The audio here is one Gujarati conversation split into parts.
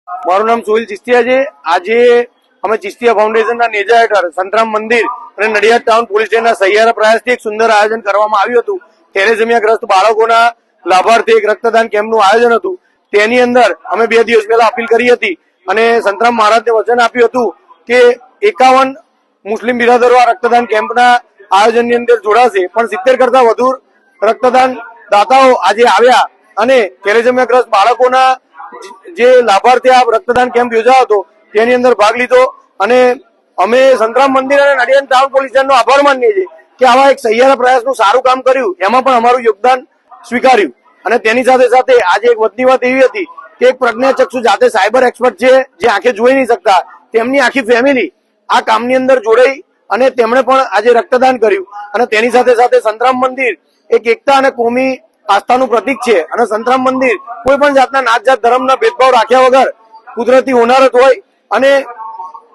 મારું નામ સોહિલ ચિસ્તિયા છે। આજે અમે ચિસ્તિયા ફાઉન્ડેશનના નેજા હેઠળ સંતરામ મંદિર અને નડિયાદ ટાઉન પોલીસ સ્ટેશનના સહિયારા પ્રયાસથી એક સુંદર આયોજન કરવામાં આવ્યું હતું। થેલેસેમિયાગ્રસ્ત બાળકોના લાભાર્થે એક રક્તદાન કેમ્પનું આયોજન હતું। તેની અંદર અમે 2 દિવસ પહેલા અપીલ કરી હતી અને સંતરામ મહારાજને વચન આપ્યું હતું કે 51 મુસ્લિમ બિરાદરો આ રક્તદાન કેમ્પના આયોજનની અંદર જોડાશે, પણ 70 કરતા વધુ રક્તદાન દાતાઓ આજે આવ્યા અને થેલેસેમિયાગ્રસ્ત બાળકોના જે લાભાર્થે આ રક્તદાન કેમ્પ યોજાયો હતો તેની અંદર ભાગ લીધો અને અમે સંતરામ મંદિર અને નડિયાદ ટાઉન પોલીસ સ્ટેશનનો આભાર માનીએ છીએ કે આવા એક સહિયારા પ્રયાસનું સારું કામ કર્યું, એમાં પણ અમારું યોગદાન સ્વીકાર્યું। અને તેની સાથે સાથે આજે એક વધની વાત એવી હતી કે એક પ્રજ્ઞાચક્ષુ જાતે સાયબર એક્સપર્ટ છે, જે આંખે જોઈ નહીં શકતા, તેમની આખી ફેમિલી આ કામની અંદર જોડાઈ અને તેમણે પણ આજે રક્તદાન કર્યું। અને તેની સાથે સાથે સંતરામ મંદિર એક એકતા અને કોમી આસ્થાનું પ્રતીક છે અને સંતરામ મંદિર કોઈ પણ જાતના નાત જાત ધર્મના ભેદભાવ રાખ્યા વગર કુદરતી હોનારત હોય અને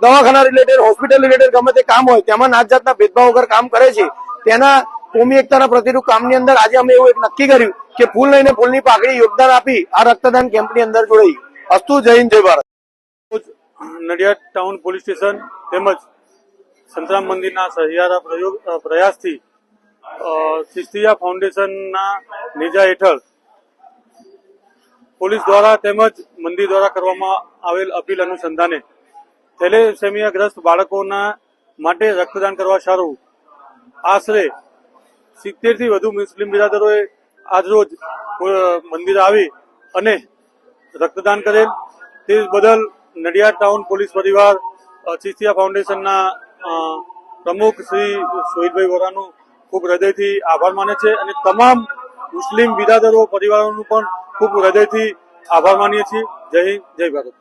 દવાખાના રિલેટેડ, હોસ્પિટલ રિલેટેડ ગમે તે કામ હોય તેમાં નાત જાતના ભેદભાવ વગર કામ કરે છે। તેના કોમી એકતાના પ્રતિરૂપ કામની અંદર આજે અમે એવું એક નક્કી કર્યું કે ફૂલ લઈને ફૂલની પાકડી યોગદાન આપી આ રક્તદાન કેમ્પની અંદર જોડાઈ। અસ્તુ, જય હિન્દ, જય Bharat. Nadiad town police station તેમજ સંતરામ મંદિરના સહિયારા પ્રયાસથી ચિસ્તિયા ફાઉન્ડેશનના નેજા હેઠળ પોલીસ દ્વારા તેમજ મંદિર દ્વારા કરવામાં આવેલ અપીલ અનુસંધાને થેલેસેમિયાગ્રસ્ત બાળકોના માટે રક્તદાન કરવા સારું આશરે 70 થી વધુ મુસ્લિમ બિરાદરોએ આજરોજ મંદિર આવી અને રક્તદાન કરેલ। તે બદલ નડિયાદ ટાઉન પોલીસ પરિવાર ચિસ્તિયા ફાઉન્ડેશનના પ્રમુખ શ્રી સોહિલભાઈ વોરાનું ખૂબ હૃદયથી આભાર માને છે અને તમામ મુસ્લિમ બિરાદરો પરિવારોનું પણ ખૂબ હૃદયથી આભાર માનીએ છીએ। જય હિન્દ, જય ભારત।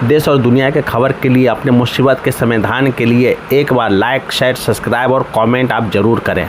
देश और दुनिया के खबर के लिए, अपने मुसीबत के समाधान के लिए एक बार लाइक, शेयर, सब्सक्राइब और कमेंट आप जरूर करें।